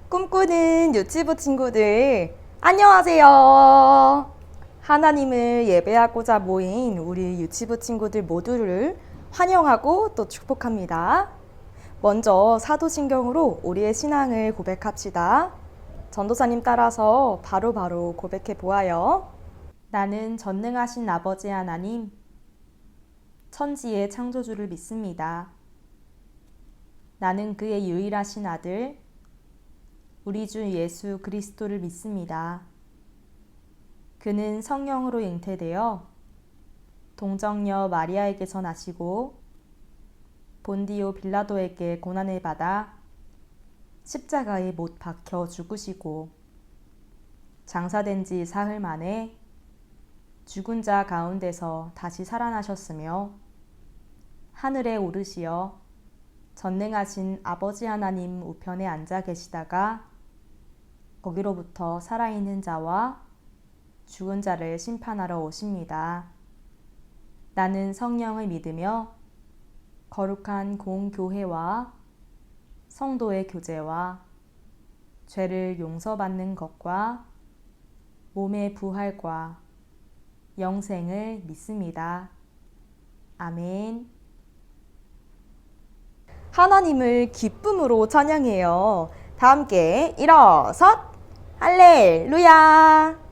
꿈꾸는 유치부 친구들, 안녕하세요. 하나님을 예배하고자 모인 우리 유치부 친구들 모두를 환영하고 또 축복합니다. 먼저 사도신경으로 우리의 신앙을 고백합시다. 전도사님 따라서 바로 고백해 보아요. 나는 전능하신 아버지 하나님, 천지의 창조주를 믿습니다. 나는 그의 유일하신 아들, 우리 주 예수 그리스도를 믿습니다. 그는 성령으로 잉태되어 동정녀 마리아에게서 나시고 본디오 빌라도에게 고난을 받아 십자가에 못 박혀 죽으시고 장사된 지 사흘 만에 죽은 자 가운데서 다시 살아나셨으며 하늘에 오르시어 전능하신 아버지 하나님 우편에 앉아 계시다가 거기로부터 살아있는 자와 죽은 자를 심판하러 오십니다. 나는 성령을 믿으며 거룩한 공교회와 성도의 교제와 죄를 용서받는 것과 몸의 부활과 영생을 믿습니다. 아멘. 하나님을 기쁨으로 찬양해요. 다 함께 일어서 할렐루야.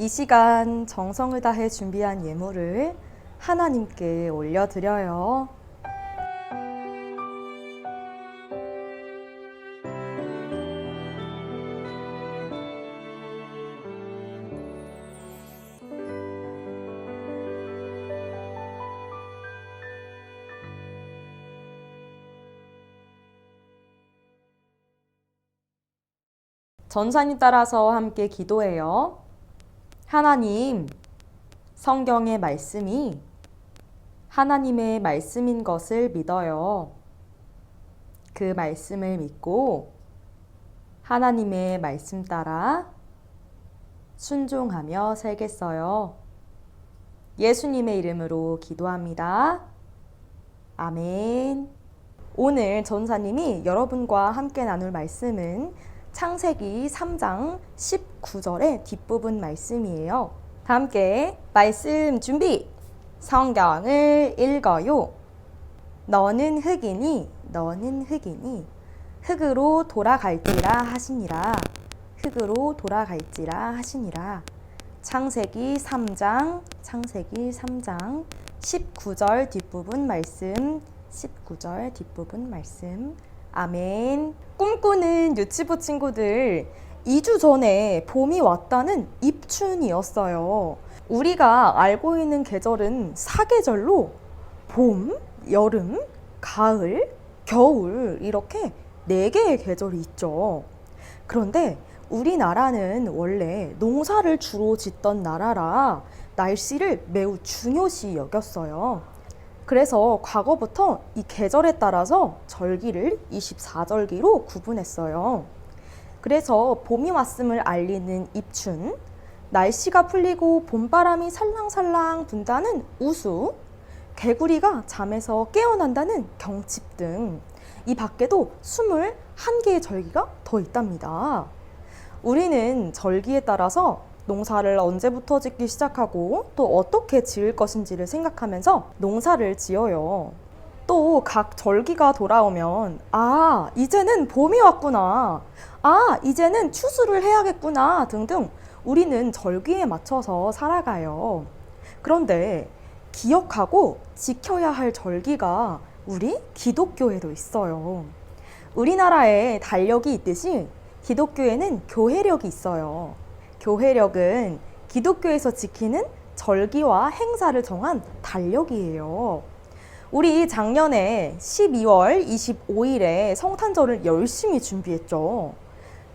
이 시간 정성을 다해 준비한 예물을 하나님께 올려드려요. 전사님 따라서 함께 기도해요. 하나님, 성경의 말씀이 하나님의 말씀인 것을 믿어요. 그 말씀을 믿고 하나님의 말씀 따라 순종하며 살겠어요. 예수님의 이름으로 기도합니다. 아멘. 오늘 전사님이 여러분과 함께 나눌 말씀은 창세기 3장 19절의 뒷부분 말씀이에요. 다 함께 말씀 준비! 성경을 읽어요. 너는 흙이니 흙으로 돌아갈지라 하시니라. 흙으로 돌아갈지라 하시니라. 창세기 3장 19절 뒷부분 말씀, 19절 뒷부분 말씀. 아멘. 꿈꾸는 유치부 친구들, 2주 전에 봄이 왔다는 입춘이었어요. 우리가 알고 있는 계절은 사계절로 봄, 여름, 가을, 겨울 이렇게 4개의 계절이 있죠. 그런데 우리나라는 원래 농사를 주로 짓던 나라라 날씨를 매우 중요시 여겼어요. 그래서 과거부터 이 계절에 따라서 절기를 24절기로 구분했어요. 그래서 봄이 왔음을 알리는 입춘, 날씨가 풀리고 봄바람이 살랑살랑 분다는 우수, 개구리가 잠에서 깨어난다는 경칩 등 이 밖에도 21개의 절기가 더 있답니다. 우리는 절기에 따라서 농사를 언제부터 짓기 시작하고 또 어떻게 지을 것인지를 생각하면서 농사를 지어요. 또 각 절기가 돌아오면 이제는 봄이 왔구나, 이제는 추수를 해야겠구나 등등 우리는 절기에 맞춰서 살아가요. 그런데 기억하고 지켜야 할 절기가 우리 기독교에도 있어요. 우리나라에 달력이 있듯이 기독교에는 교회력이 있어요. 교회력은 기독교에서 지키는 절기와 행사를 정한 달력이에요. 우리 작년에 12월 25일에 성탄절을 열심히 준비했죠.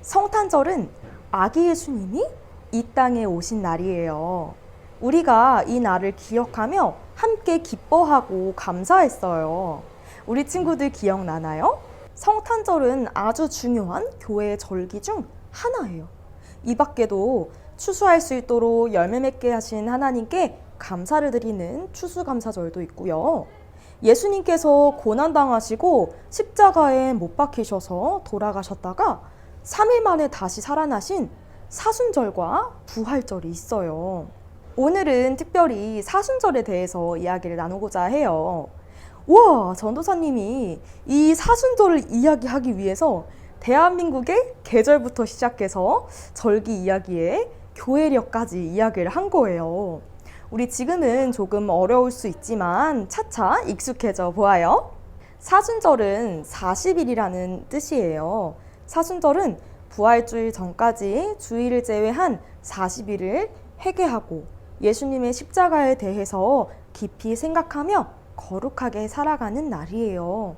성탄절은 아기 예수님이 이 땅에 오신 날이에요. 우리가 이 날을 기억하며 함께 기뻐하고 감사했어요. 우리 친구들 기억나나요? 성탄절은 아주 중요한 교회의 절기 중 하나예요. 이 밖에도 추수할 수 있도록 열매 맺게 하신 하나님께 감사를 드리는 추수감사절도 있고요. 예수님께서 고난당하시고 십자가에 못 박히셔서 돌아가셨다가 3일 만에 다시 살아나신 사순절과 부활절이 있어요. 오늘은 특별히 사순절에 대해서 이야기를 나누고자 해요. 우와, 전도사님이 이 사순절을 이야기하기 위해서 대한민국의 계절부터 시작해서 절기 이야기에 교회력까지 이야기를 한 거예요. 우리 지금은 조금 어려울 수 있지만 차차 익숙해져 보아요. 사순절은 40일이라는 뜻이에요. 사순절은 부활주일 전까지 주일을 제외한 40일을 회개하고 예수님의 십자가에 대해서 깊이 생각하며 거룩하게 살아가는 날이에요.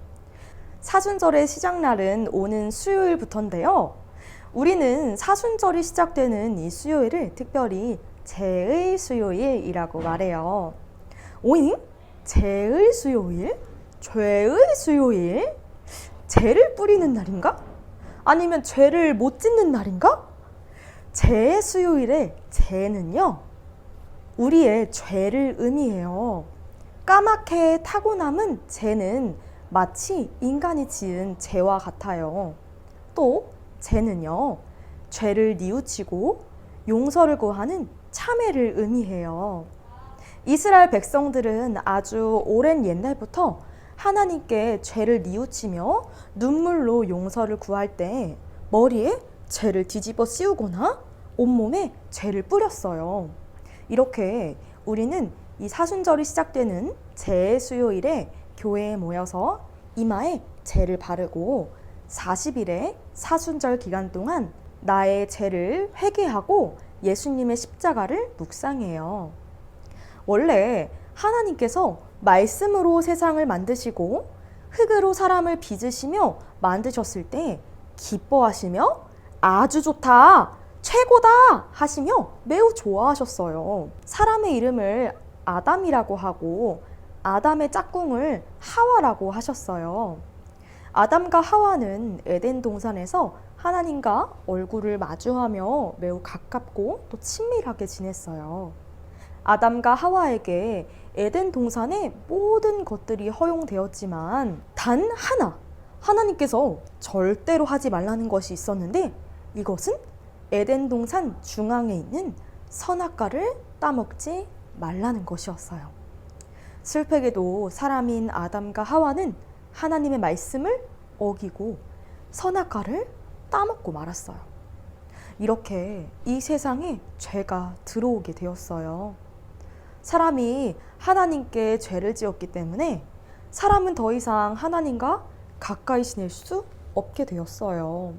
사순절의 시작날은 오는 수요일부터인데요. 우리는 사순절이 시작되는 이 수요일을 특별히 제의 수요일이라고 말해요. 오잉? 제의 수요일? 죄의 수요일? 죄를 뿌리는 날인가? 아니면 죄를 못 짓는 날인가? 제의 수요일의 제는요, 우리의 죄를 의미해요. 까맣게 타고남은 죄는 마치 인간이 지은 죄와 같아요. 또 죄는요, 죄를 뉘우치고 용서를 구하는 참회를 의미해요. 이스라엘 백성들은 아주 오랜 옛날부터 하나님께 죄를 뉘우치며 눈물로 용서를 구할 때 머리에 죄를 뒤집어 씌우거나 온몸에 죄를 뿌렸어요. 이렇게 우리는 이 사순절이 시작되는 제의 수요일에 교회에 모여서 이마에 죄를 바르고 40일의 사순절 기간 동안 나의 죄를 회개하고 예수님의 십자가를 묵상해요. 원래 하나님께서 말씀으로 세상을 만드시고 흙으로 사람을 빚으시며 만드셨을 때 기뻐하시며 아주 좋다, 최고다 하시며 매우 좋아하셨어요. 사람의 이름을 아담이라고 하고 아담의 짝꿍을 하와라고 하셨어요. 아담과 하와는 에덴 동산에서 하나님과 얼굴을 마주하며 매우 가깝고 또 친밀하게 지냈어요. 아담과 하와에게 에덴 동산의 모든 것들이 허용되었지만 단 하나, 하나님께서 절대로 하지 말라는 것이 있었는데 이것은 에덴 동산 중앙에 있는 선악과를 따먹지 말라는 것이었어요. 슬프게도 사람인 아담과 하와는 하나님의 말씀을 어기고 선악과를 따먹고 말았어요. 이렇게 이 세상에 죄가 들어오게 되었어요. 사람이 하나님께 죄를 지었기 때문에 사람은 더 이상 하나님과 가까이 지낼 수 없게 되었어요.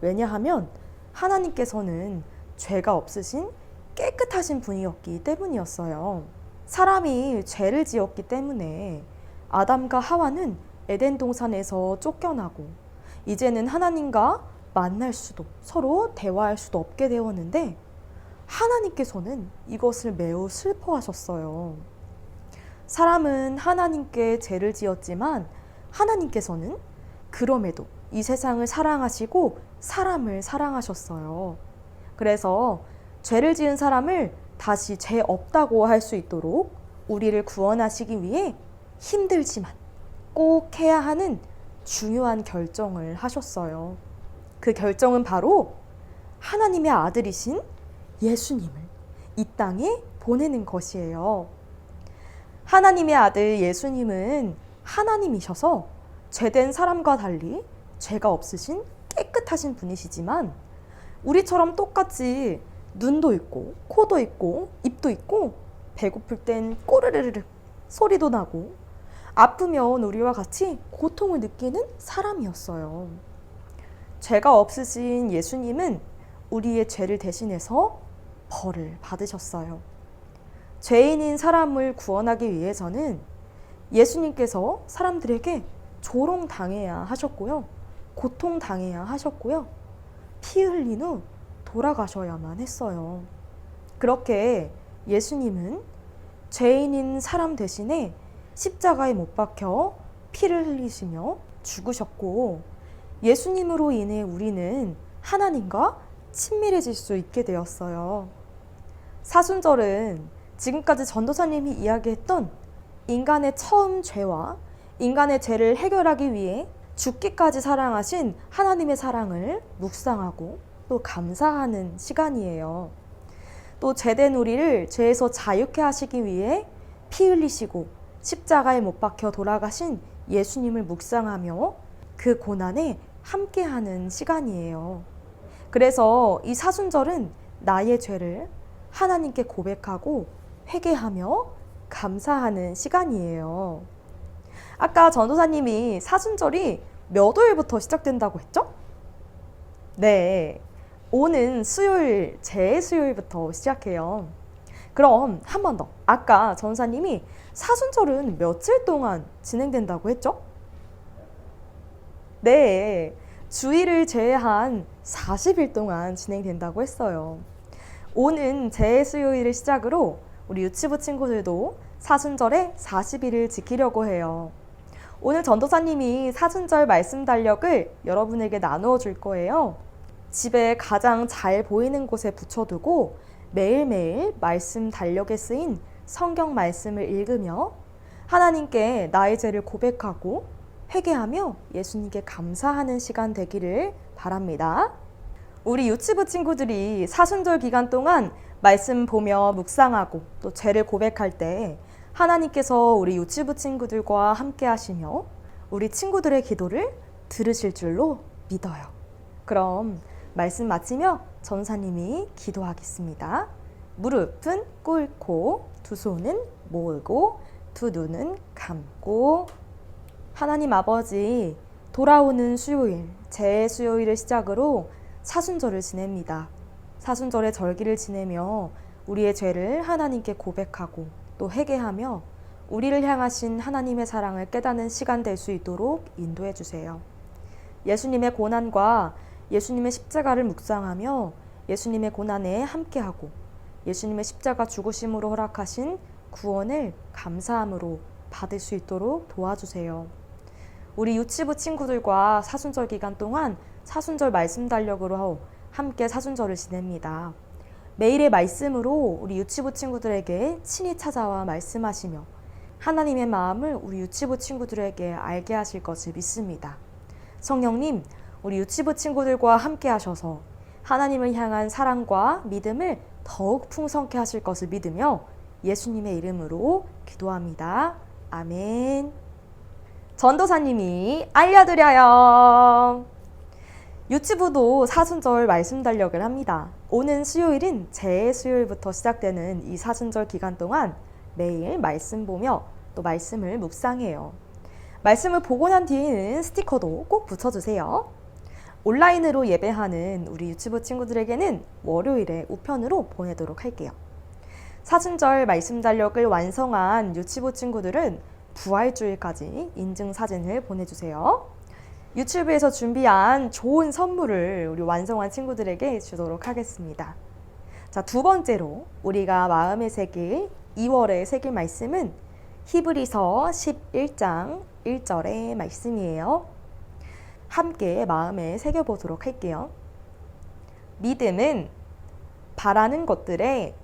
왜냐하면 하나님께서는 죄가 없으신 깨끗하신 분이었기 때문이었어요. 사람이 죄를 지었기 때문에 아담과 하와는 에덴 동산에서 쫓겨나고 이제는 하나님과 만날 수도 서로 대화할 수도 없게 되었는데 하나님께서는 이것을 매우 슬퍼하셨어요. 사람은 하나님께 죄를 지었지만 하나님께서는 그럼에도 이 세상을 사랑하시고 사람을 사랑하셨어요. 그래서 죄를 지은 사람을 다시 죄 없다고 할 수 있도록 우리를 구원하시기 위해 힘들지만 꼭 해야 하는 중요한 결정을 하셨어요. 그 결정은 바로 하나님의 아들이신 예수님을 이 땅에 보내는 것이에요. 하나님의 아들 예수님은 하나님이셔서 죄된 사람과 달리 죄가 없으신 깨끗하신 분이시지만 우리처럼 똑같이 눈도 있고 코도 있고 입도 있고 배고플 땐 꼬르르르 소리도 나고 아프면 우리와 같이 고통을 느끼는 사람이었어요. 죄가 없으신 예수님은 우리의 죄를 대신해서 벌을 받으셨어요. 죄인인 사람을 구원하기 위해서는 예수님께서 사람들에게 조롱당해야 하셨고요. 고통당해야 하셨고요. 피 흘린 후 돌아가셔야만 했어요. 그렇게 예수님은 죄인인 사람 대신에 십자가에 못 박혀 피를 흘리시며 죽으셨고 예수님으로 인해 우리는 하나님과 친밀해질 수 있게 되었어요. 사순절은 지금까지 전도사님이 이야기했던 인간의 처음 죄와 인간의 죄를 해결하기 위해 죽기까지 사랑하신 하나님의 사랑을 묵상하고 또 감사하는 시간이에요. 또 죄된 우리를 죄에서 자유케 하시기 위해 피 흘리시고 십자가에 못 박혀 돌아가신 예수님을 묵상하며 그 고난에 함께하는 시간이에요. 그래서 이 사순절은 나의 죄를 하나님께 고백하고 회개하며 감사하는 시간이에요. 아까 전도사님이 사순절이 몇 월부터 시작된다고 했죠? 네, 오는 수요일, 재수요일부터 시작해요. 그럼 한 번 더. 아까 전도사님이 사순절은 며칠 동안 진행된다고 했죠? 네, 주일을 제외한 40일 동안 진행된다고 했어요. 오는 재수요일을 시작으로 우리 유치부 친구들도 사순절에 40일을 지키려고 해요. 오늘 전도사님이 사순절 말씀 달력을 여러분에게 나누어 줄 거예요. 집에 가장 잘 보이는 곳에 붙여두고 매일매일 말씀 달력에 쓰인 성경 말씀을 읽으며 하나님께 나의 죄를 고백하고 회개하며 예수님께 감사하는 시간 되기를 바랍니다. 우리 유치부 친구들이 사순절 기간 동안 말씀 보며 묵상하고 또 죄를 고백할 때 하나님께서 우리 유치부 친구들과 함께 하시며 우리 친구들의 기도를 들으실 줄로 믿어요. 그럼 말씀 마치며 전사님이 기도하겠습니다. 무릎은 꿇고 두 손은 모으고 두 눈은 감고 하나님 아버지, 돌아오는 수요일, 재수요일을 시작으로 사순절을 지냅니다. 사순절의 절기를 지내며 우리의 죄를 하나님께 고백하고 또 회개하며 우리를 향하신 하나님의 사랑을 깨닫는 시간 될 수 있도록 인도해 주세요. 예수님의 고난과 예수님의 십자가를 묵상하며 예수님의 고난에 함께하고 예수님의 십자가 죽으심으로 허락하신 구원을 감사함으로 받을 수 있도록 도와주세요. 우리 유치부 친구들과 사순절 기간 동안 사순절 말씀 달력으로 함께 사순절을 지냅니다. 매일의 말씀으로 우리 유치부 친구들에게 친히 찾아와 말씀하시며 하나님의 마음을 우리 유치부 친구들에게 알게 하실 것을 믿습니다. 성령님, 우리 유치부 친구들과 함께 하셔서 하나님을 향한 사랑과 믿음을 더욱 풍성케 하실 것을 믿으며 예수님의 이름으로 기도합니다. 아멘. 전도사님이 알려드려요. 유치부도 사순절 말씀 달력을 합니다. 오는 수요일인 재수요일부터 시작되는 이 사순절 기간 동안 매일 말씀 보며 또 말씀을 묵상해요. 말씀을 보고 난 뒤에는 스티커도 꼭 붙여주세요. 온라인으로 예배하는 우리 유치부 친구들에게는 월요일에 우편으로 보내도록 할게요. 사순절 말씀 달력을 완성한 유치부 친구들은 부활주일까지 인증 사진을 보내주세요. 유튜브에서 준비한 좋은 선물을 우리 완성한 친구들에게 주도록 하겠습니다. 자, 두 번째로 우리가 마음에 새길 2월에 새길 말씀은 히브리서 11장 1절의 말씀이에요. 함께 마음에 새겨보도록 할게요. 믿음은 바라는 것들의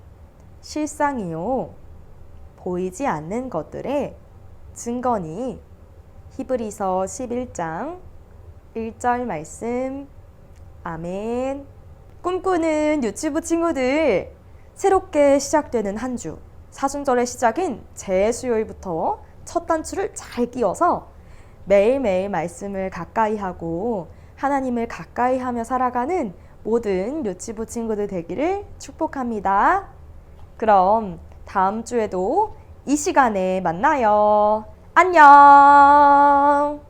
실상이요 보이지 않는 것들의 증거니. 히브리서 11장 1절 말씀. 아멘. 꿈꾸는 유치부 친구들, 새롭게 시작되는 한 주, 사순절의 시작인 재수요일부터 첫 단추를 잘 끼워서 매일매일 말씀을 가까이 하고 하나님을 가까이 하며 살아가는 모든 유치부 친구들 되기를 축복합니다. 그럼 다음 주에도 이 시간에 만나요. 안녕.